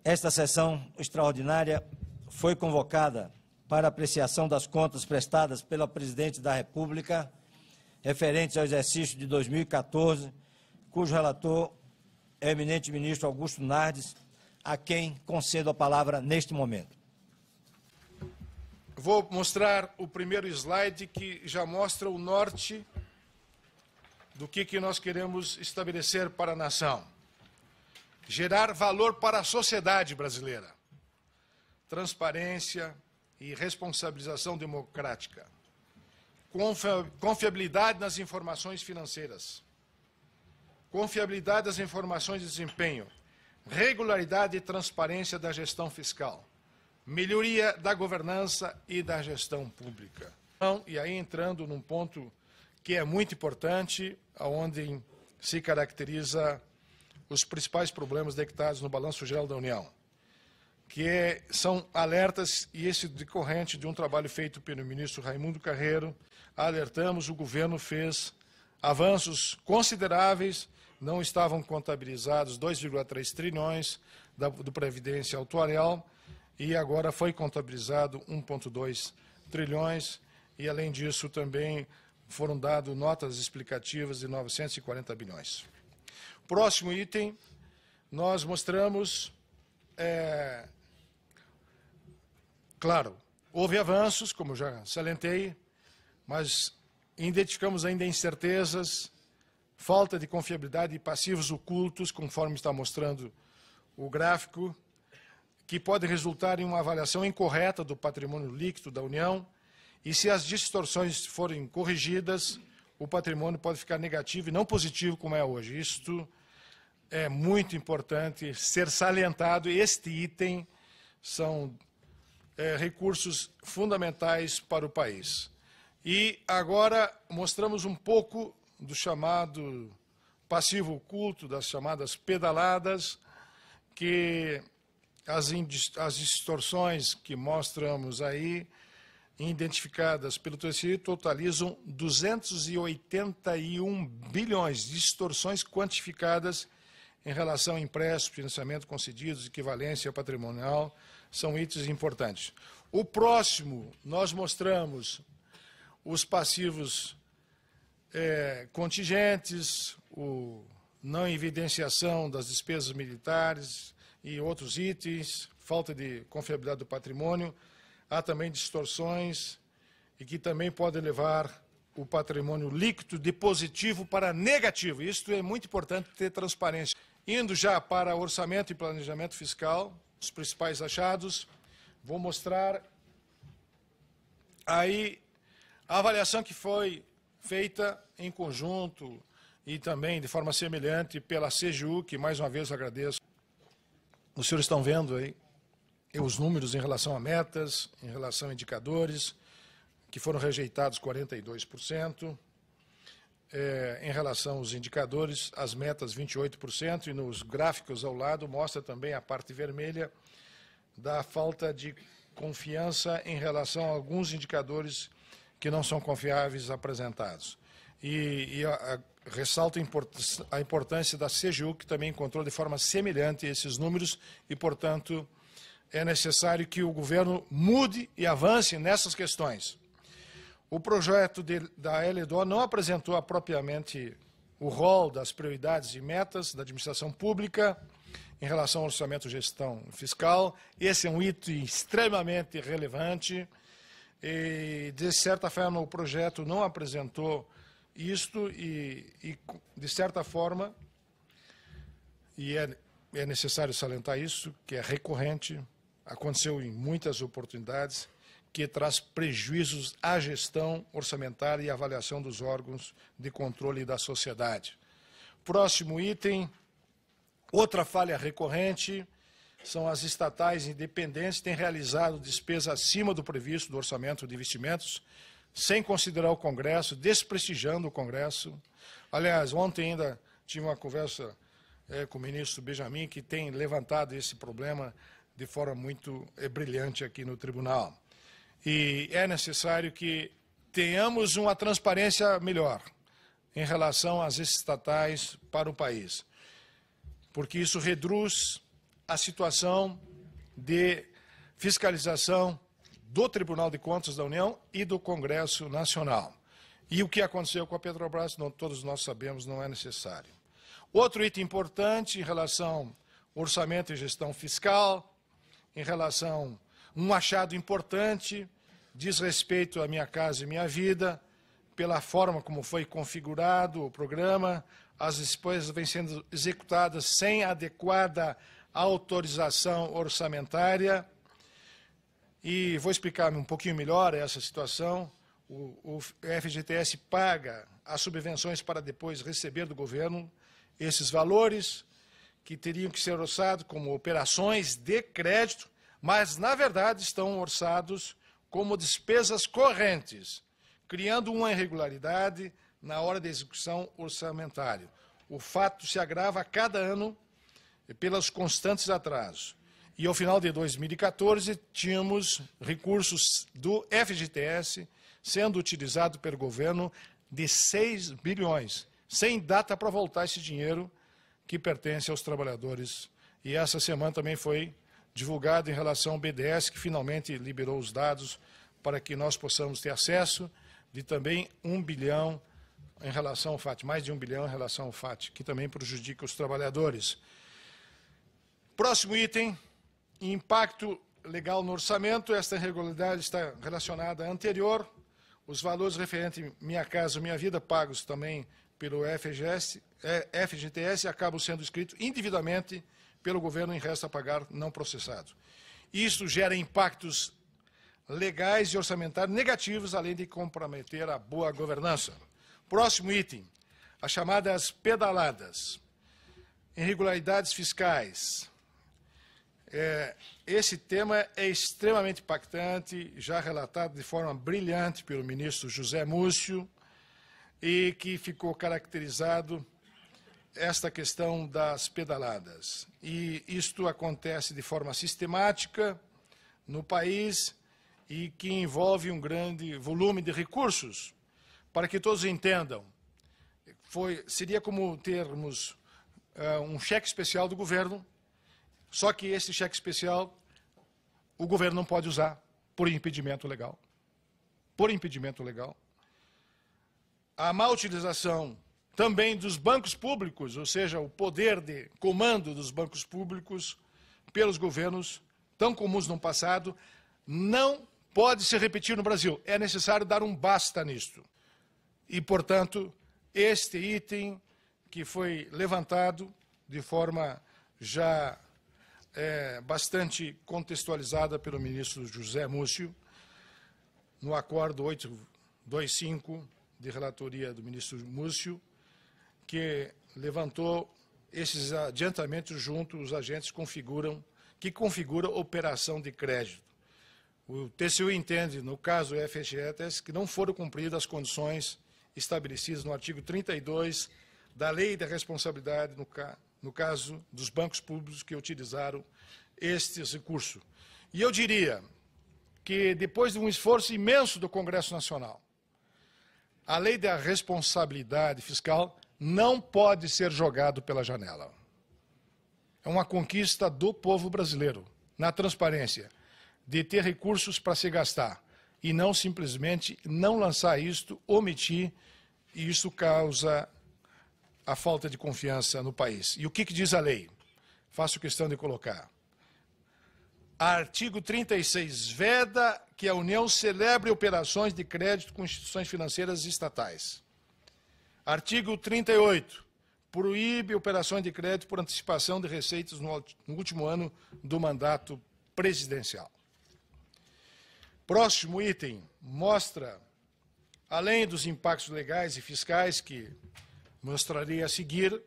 Esta sessão extraordinária foi convocada para apreciação das contas prestadas pelo Presidente da República referentes ao exercício de 2014, cujo relator é o eminente ministro Augusto Nardes, a quem concedo a palavra neste momento. Vou mostrar o primeiro slide que já mostra o norte do que nós queremos estabelecer para a nação. Gerar valor para a sociedade brasileira. Transparência e responsabilização democrática. Confiabilidade nas informações financeiras. Confiabilidade das informações de desempenho. Regularidade e transparência da gestão fiscal. Melhoria da governança e da gestão pública. E aí entrando num ponto que é muito importante, onde se caracteriza os principais problemas detectados no Balanço Geral da União, que são alertas, e esse decorrente de um trabalho feito pelo ministro Raimundo Carreiro. Alertamos, o governo fez avanços consideráveis, não estavam contabilizados 2,3 trilhões do Previdência Atuarial, e agora foi contabilizado 1,2 trilhões, e além disso também foram dadas notas explicativas de 940 bilhões. Próximo item, nós mostramos, claro, houve avanços, como já salientei, mas identificamos ainda incertezas, falta de confiabilidade e passivos ocultos, conforme está mostrando o gráfico, que podem resultar em uma avaliação incorreta do patrimônio líquido da União, e se as distorções forem corrigidas, o patrimônio pode ficar negativo e não positivo como é hoje. Isto é muito importante ser salientado. Este item são recursos fundamentais para o país. E agora mostramos um pouco do chamado passivo oculto, das chamadas pedaladas, que as distorções que mostramos aí, identificadas pelo TCI, totalizam 281 bilhões de distorções quantificadas em relação a empréstimos, financiamento concedidos, equivalência patrimonial, são itens importantes. O próximo, nós mostramos os passivos contingentes, o não evidenciação das despesas militares e outros itens, falta de confiabilidade do patrimônio. Há também distorções e que também podem levar o patrimônio líquido de positivo para negativo. Isto é muito importante ter transparência. Indo já para orçamento e planejamento fiscal, os principais achados, vou mostrar aí a avaliação que foi feita em conjunto e também de forma semelhante pela CGU, que mais uma vez eu agradeço. Os senhores estão vendo aí os números em relação a metas, em relação a indicadores, que foram rejeitados 42%, em relação aos indicadores, as metas 28%, e nos gráficos ao lado mostra também a parte vermelha da falta de confiança em relação a alguns indicadores que não são confiáveis apresentados. Ressalto a importância da CGU, que também encontrou de forma semelhante esses números e, portanto, é necessário que o governo mude e avance nessas questões. O projeto da LDO não apresentou propriamente o rol das prioridades e metas da administração pública em relação ao orçamento e gestão fiscal. Esse é um item extremamente relevante e, de certa forma, o projeto não apresentou isto e de certa forma, e é necessário salientar isso, que é recorrente, aconteceu em muitas oportunidades, que traz prejuízos à gestão orçamentária e avaliação dos órgãos de controle da sociedade. Próximo item, outra falha recorrente, são as estatais independentes que têm realizado despesa acima do previsto do orçamento de investimentos, sem considerar o Congresso, desprestigiando o Congresso. Aliás, ontem ainda tive uma conversa com o ministro Benjamin, que tem levantado esse problema de forma muito brilhante aqui no tribunal. E é necessário que tenhamos uma transparência melhor em relação às estatais para o país, porque isso reduz a situação de fiscalização do Tribunal de Contas da União e do Congresso Nacional. E o que aconteceu com a Petrobras, todos nós sabemos, não é necessário. Outro item importante em relação ao orçamento e gestão fiscal, em relação a um achado importante, diz respeito à Minha Casa e Minha Vida, pela forma como foi configurado o programa, as despesas vêm sendo executadas sem adequada autorização orçamentária. E vou explicar um pouquinho melhor essa situação. O FGTS paga as subvenções para depois receber do governo esses valores que teriam que ser orçados como operações de crédito, mas, na verdade, estão orçados como despesas correntes, criando uma irregularidade na hora da execução orçamentária. O fato se agrava a cada ano pelos constantes atrasos. E, ao final de 2014, tínhamos recursos do FGTS sendo utilizado pelo governo de 6 bilhões, sem data para voltar esse dinheiro que pertence aos trabalhadores. E essa semana também foi divulgado em relação ao BNDES, que finalmente liberou os dados para que nós possamos ter acesso de também 1 bilhão em relação ao FAT, mais de 1 bilhão em relação ao FAT, que também prejudica os trabalhadores. Próximo item, impacto legal no orçamento. Esta irregularidade está relacionada à anterior. Os valores referentes Minha Casa, Minha Vida, pagos também pelo FGTS, acabam sendo escritos indevidamente pelo governo em resto a pagar não processado. Isso gera impactos legais e orçamentários negativos, além de comprometer a boa governança. Próximo item, as chamadas pedaladas, irregularidades fiscais. Esse tema é extremamente impactante, já relatado de forma brilhante pelo ministro José Múcio, e que ficou caracterizado esta questão das pedaladas. E isto acontece de forma sistemática no país e que envolve um grande volume de recursos. Para que todos entendam, seria como termos um cheque especial do governo, só que esse cheque especial o governo não pode usar por impedimento legal. Por impedimento legal. A má utilização também dos bancos públicos, ou seja, o poder de comando dos bancos públicos pelos governos, tão comuns no passado, não pode se repetir no Brasil. É necessário dar um basta nisto. E, portanto, este item que foi levantado de forma já bastante contextualizada pelo ministro José Múcio, no acordo 825 de relatoria do ministro Múcio, que levantou esses adiantamentos junto aos agentes que configuram operação de crédito. O TCU entende, no caso do FGTS, que não foram cumpridas as condições estabelecidas no artigo 32 da Lei da Responsabilidade, no caso dos bancos públicos que utilizaram estes recursos. E eu diria que, depois de um esforço imenso do Congresso Nacional, a Lei da Responsabilidade Fiscal não pode ser jogada pela janela. É uma conquista do povo brasileiro, na transparência, de ter recursos para se gastar e não simplesmente não lançar isto, omitir, e isso causa a falta de confiança no país. E o que diz a lei? Faço questão de colocar. Artigo 36, veda que a União celebre operações de crédito com instituições financeiras estatais. Artigo 38, proíbe operações de crédito por antecipação de receitas no último ano do mandato presidencial. Próximo item mostra, além dos impactos legais e fiscais que mostrarei a seguir,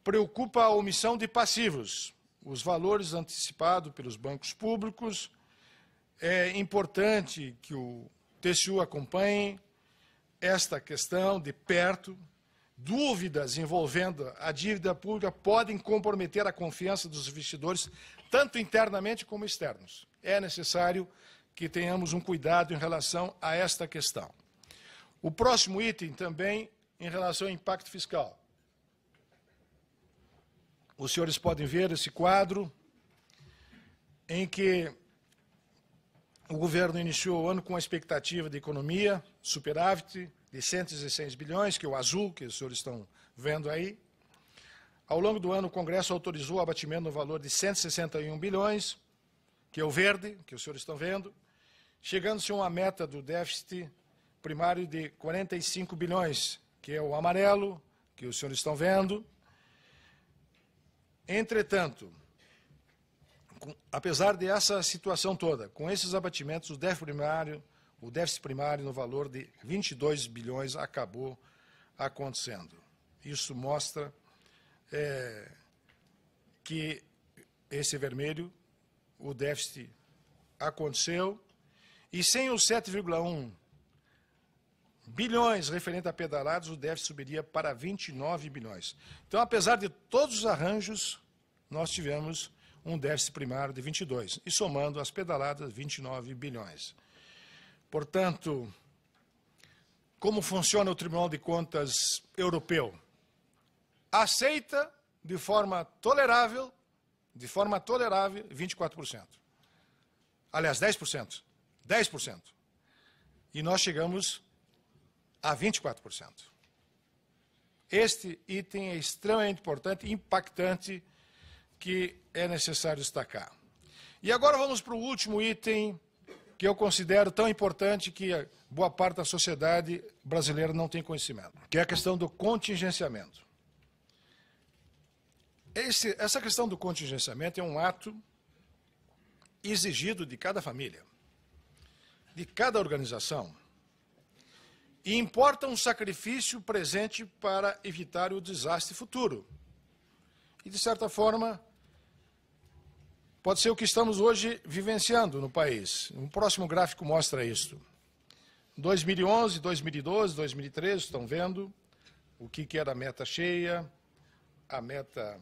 preocupa a omissão de passivos, os valores antecipados pelos bancos públicos. É importante que o TCU acompanhe esta questão de perto. Dúvidas envolvendo a dívida pública podem comprometer a confiança dos investidores, tanto internamente como externos. É necessário que tenhamos um cuidado em relação a esta questão. O próximo item também em relação ao impacto fiscal. os senhores podem ver esse quadro em que o governo iniciou o ano com a expectativa de economia, superávit de 116 bilhões, que é o azul, que os senhores estão vendo aí. Ao longo do ano, o Congresso autorizou o abatimento no valor de 161 bilhões, que é o verde, que os senhores estão vendo, chegando-se a uma meta do déficit primário de 45 bilhões, que é o amarelo, que os senhores estão vendo. Entretanto, apesar dessa situação toda, com esses abatimentos, o déficit primário no valor de 22 bilhões acabou acontecendo. Isso mostra que esse vermelho, o déficit aconteceu, e sem os 7,1 bilhões referente a pedalados, o déficit subiria para 29 bilhões. Então, apesar de todos os arranjos, nós tivemos um déficit primário de 22, e somando as pedaladas, 29 bilhões. Portanto, como funciona o Tribunal de Contas Europeu? Aceita de forma tolerável 24%. Aliás, 10%. 10%. E nós chegamos a 24%. Este item é extremamente importante e impactante, que é necessário destacar. E agora vamos para o último item, que eu considero tão importante que boa parte da sociedade brasileira não tem conhecimento, que é a questão do contingenciamento. Essa questão do contingenciamento é um ato exigido de cada família, de cada organização, e importa um sacrifício presente para evitar o desastre futuro. E, de certa forma, pode ser o que estamos hoje vivenciando no país. Um próximo gráfico mostra isso. 2011, 2012, 2013, estão vendo o que era a meta cheia, a meta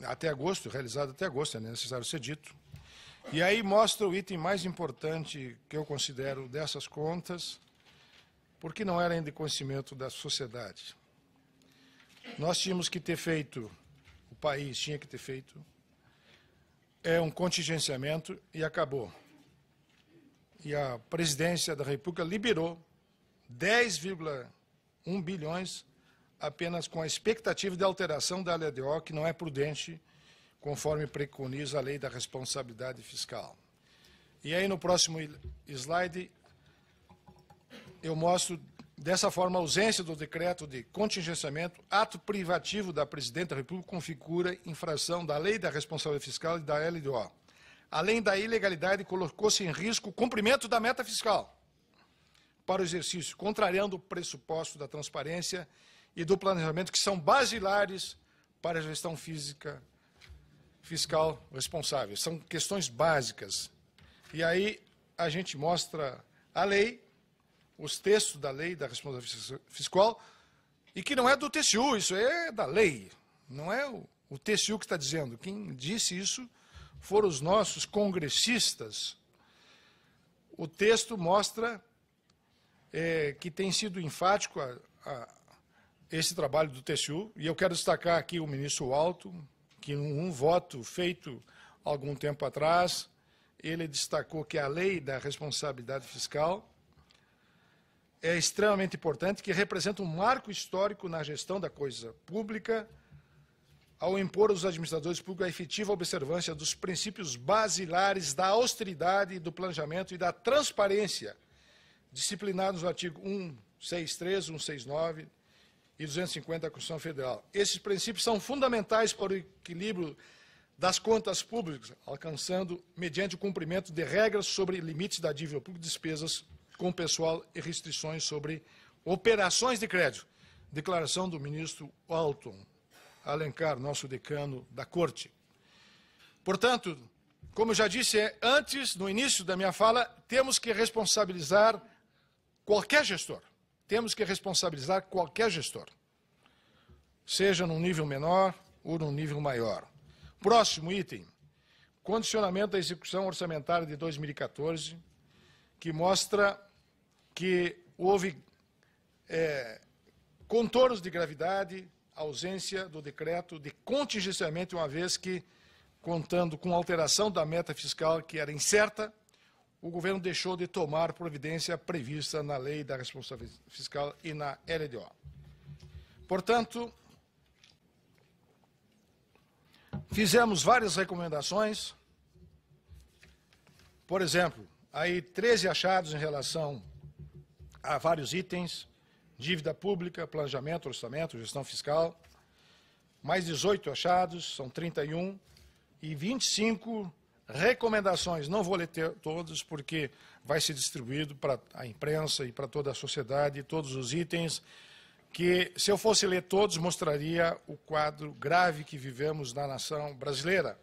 até agosto, realizada até agosto, é necessário ser dito. E aí mostra o item mais importante que eu considero dessas contas, porque não era ainda de conhecimento da sociedade. Nós tínhamos que ter feito, o país tinha que ter feito, um contingenciamento e acabou. E a presidência da República liberou 10,1 bilhões apenas com a expectativa de alteração da LDO, que não é prudente, conforme preconiza a Lei da Responsabilidade Fiscal. E aí, no próximo slide, eu mostro, dessa forma, a ausência do decreto de contingenciamento, ato privativo da Presidente da República, configura infração da Lei da Responsabilidade Fiscal e da LDO. Além da ilegalidade, colocou-se em risco o cumprimento da meta fiscal para o exercício, contrariando o pressuposto da transparência e do planejamento, que são basilares para a gestão fiscal responsável. São questões básicas. E aí a gente mostra a lei, os textos da Lei da Responsabilidade Fiscal, e que não é do TCU, isso é da lei, não é o TCU que está dizendo. Quem disse isso foram os nossos congressistas. O texto mostra que tem sido enfático esse trabalho do TCU, e eu quero destacar aqui o ministro Alto, que um voto feito algum tempo atrás, ele destacou que a Lei da Responsabilidade Fiscal é extremamente importante, que representa um marco histórico na gestão da coisa pública, ao impor aos administradores públicos a efetiva observância dos princípios basilares da austeridade, do planejamento e da transparência, disciplinados no artigo 163, 169 e 250 da Constituição Federal. Esses princípios são fundamentais para o equilíbrio das contas públicas, alcançando mediante o cumprimento de regras sobre limites da dívida pública, despesas com pessoal e restrições sobre operações de crédito. Declaração do ministro Alton Alencar, nosso decano da Corte. Portanto, como eu já disse antes, no início da minha fala, temos que responsabilizar qualquer gestor. Temos que responsabilizar qualquer gestor, seja num nível menor ou num nível maior. Próximo item, condicionamento da execução orçamentária de 2014, que mostra que houve contornos de gravidade, ausência do decreto de contingenciamento, uma vez que, contando com a alteração da meta fiscal que era incerta, o governo deixou de tomar providência prevista na Lei da Responsabilidade Fiscal e na LDO. Portanto, fizemos várias recomendações. Por exemplo, aí 13 achados em relação a vários itens: dívida pública, planejamento, orçamento, gestão fiscal. Mais 18 achados, são 31, e 25 recomendações. Não vou ler todos, porque vai ser distribuído para a imprensa e para toda a sociedade, todos os itens, que, se eu fosse ler todos, mostraria o quadro grave que vivemos na nação brasileira.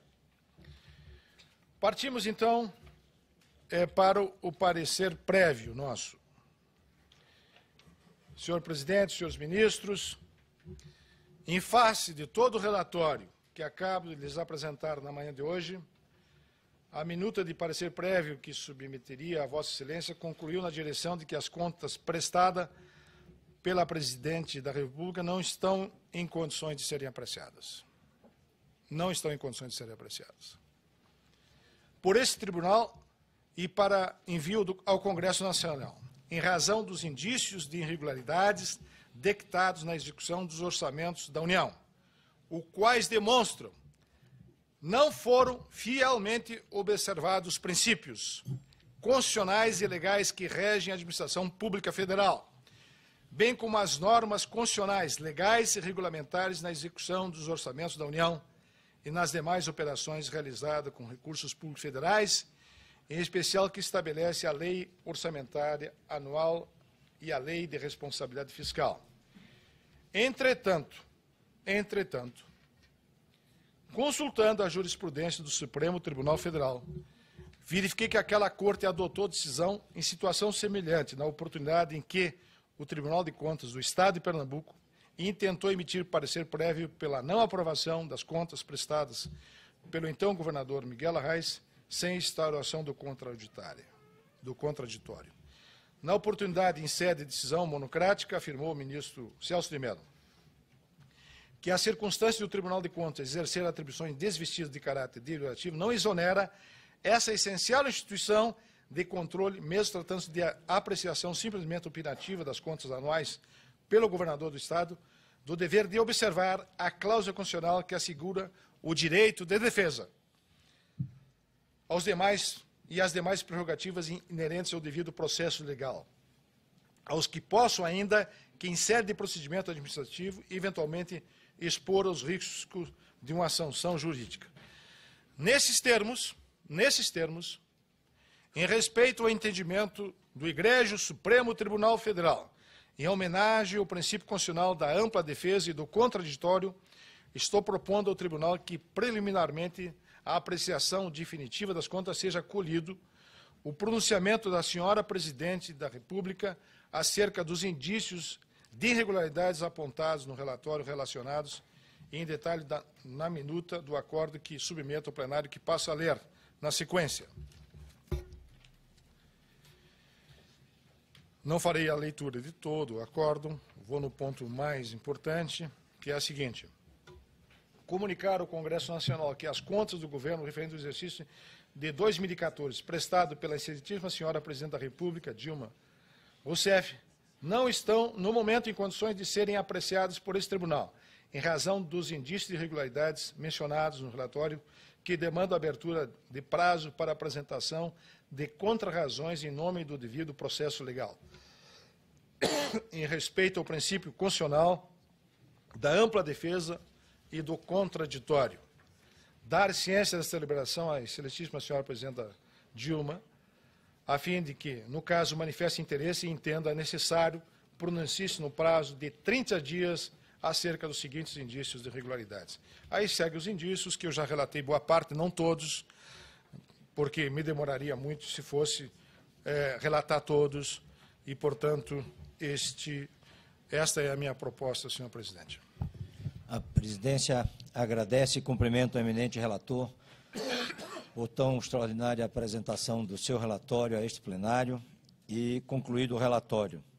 Partimos, então, para o parecer prévio nosso. Senhor presidente, senhores ministros, em face de todo o relatório que acabo de lhes apresentar na manhã de hoje, a minuta de parecer prévio que submeteria a Vossa Excelência concluiu na direção de que as contas prestadas pela Presidente da República não estão em condições de serem apreciadas. Não estão em condições de serem apreciadas. Por esse tribunal e para envio ao Congresso Nacional, em razão dos indícios de irregularidades detectados na execução dos orçamentos da União, os quais demonstram não foram fielmente observados os princípios constitucionais e legais que regem a administração pública federal, bem como as normas constitucionais, legais e regulamentares na execução dos orçamentos da União e nas demais operações realizadas com recursos públicos federais, em especial que estabelece a Lei Orçamentária Anual e a Lei de Responsabilidade Fiscal. Entretanto, consultando a jurisprudência do Supremo Tribunal Federal, verifiquei que aquela Corte adotou decisão em situação semelhante na oportunidade em que o Tribunal de Contas do Estado de Pernambuco intentou emitir parecer prévio pela não aprovação das contas prestadas pelo então governador Miguel Arraes, sem instauração do contraditório. Na oportunidade, em sede de decisão monocrática, afirmou o ministro Celso de Mello que a circunstância do Tribunal de Contas exercer atribuições desvestidas de caráter deliberativa não exonera essa essencial instituição de controle, mesmo tratando-se de apreciação simplesmente opinativa das contas anuais pelo governador do Estado, do dever de observar a cláusula constitucional que assegura o direito de defesa aos demais e as demais prerrogativas inerentes ao devido processo legal, aos que possam ainda, que em sede de procedimento administrativo, eventualmente expor os riscos de uma sanção jurídica. Nesses termos, em respeito ao entendimento do Egrégio Supremo Tribunal Federal, em homenagem ao princípio constitucional da ampla defesa e do contraditório, estou propondo ao Tribunal que, preliminarmente, a apreciação definitiva das contas seja acolhido o pronunciamento da senhora Presidente da República acerca dos indícios de irregularidades apontados no relatório relacionados em detalhe na minuta do acordo que submeto ao plenário, que passo a ler na sequência. Não farei a leitura de todo o acordo, vou no ponto mais importante, que é a seguinte: comunicar ao Congresso Nacional que as contas do governo referente ao exercício de 2014, prestado pela excelentíssima senhora Presidente da República, Dilma Rousseff, não estão, no momento, em condições de serem apreciadas por esse tribunal, em razão dos indícios de irregularidades mencionados no relatório, que demandam a abertura de prazo para apresentação de contrarrazões em nome do devido processo legal. Em respeito ao princípio constitucional da ampla defesa e do contraditório. Dar ciência dessa deliberação à excelentíssima senhora Presidenta Dilma, a fim de que, no caso, manifeste interesse e entenda necessário pronuncie-se no prazo de 30 dias acerca dos seguintes indícios de irregularidades. Aí segue os indícios, que eu já relatei boa parte, não todos, porque me demoraria muito se fosse relatar todos, e, portanto, esta é a minha proposta, senhor presidente. A presidência agradece e cumprimenta o eminente relator por tão extraordinária apresentação do seu relatório a este plenário, e concluído o relatório.